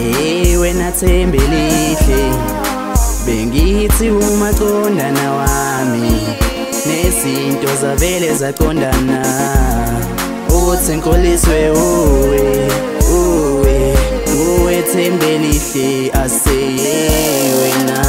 ase wena thembe lihle bengithi umaqondana wami nezinto zavele zaqondana uthi nkoliswe uwe thembe lihle ase wena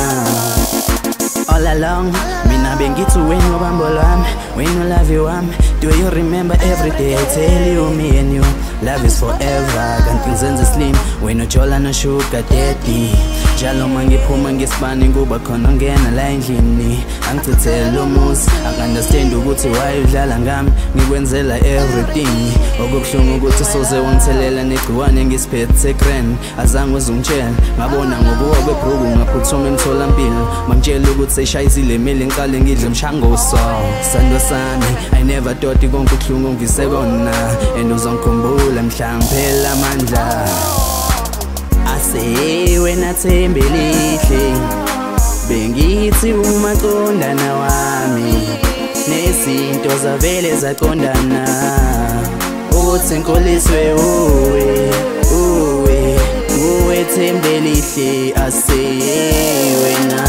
all along mina bengithi wena ubambo lwami wena love you wami. Do you remember every day I tell you me and you love is forever kanti ngizenze slim wena ujola no sugar daddy njalo mangiphuma ngesibani kuba khona ngena la endlini angichithela umusi understand ukuthi why udlala ngami ngikwenzela everything okubuhlungu ukuthi soze wangithelela negciwane ngisiphethe grand azange uzungitshela ngabona ngokuwa kwebruku ngaphuthuma emtholampilo mangitshela ukuthi seshayisile mele ngiqale ngidle mshanguzo sando sami I never thought konke ubuhlungu ngisekona and uzongikhumbula mhlawumbe amandla ase wena thembe lihle bengithi umaqondana wami nezinto zavele zaqondana uthi nkoliswe uwe thembe lihle ase wena.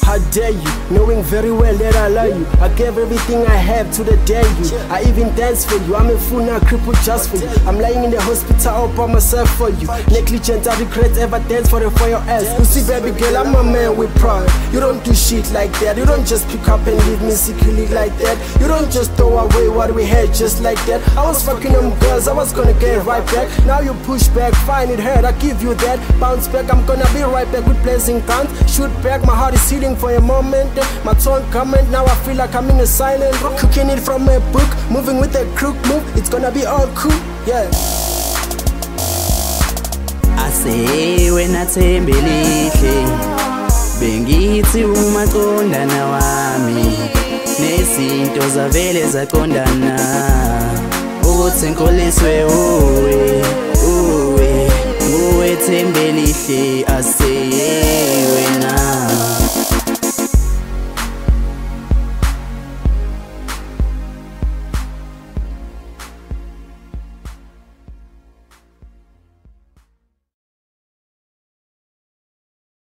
How dare you, knowing very well that I love you. I gave everything I have to the day you. I even dance for you, I'm a fool now, crippled just for you. I'm lying in the hospital all by myself for you. Negligent, I regret ever dance for your ass. You see baby girl, I'm a man with pride. You don't do shit like that. You don't just pick up and leave me secretly like that. You don't just throw away what we had just like that. I was fucking them girls, I was gonna get right back. Now you push back, fine it hurt, I give you that. Bounce back, I'm gonna be right back with blazing guns. Shoot back, my heart is healing for a moment. My tongue comment, now I feel like I'm in a silent room. Cooking it from a book, moving with a crook move. It's gonna be all cool, yeah. Ase wena thembe lihle bengithi umaqondana wami nezinto zavele zaqondana uthi nkoliswe uwe thembe lihle ase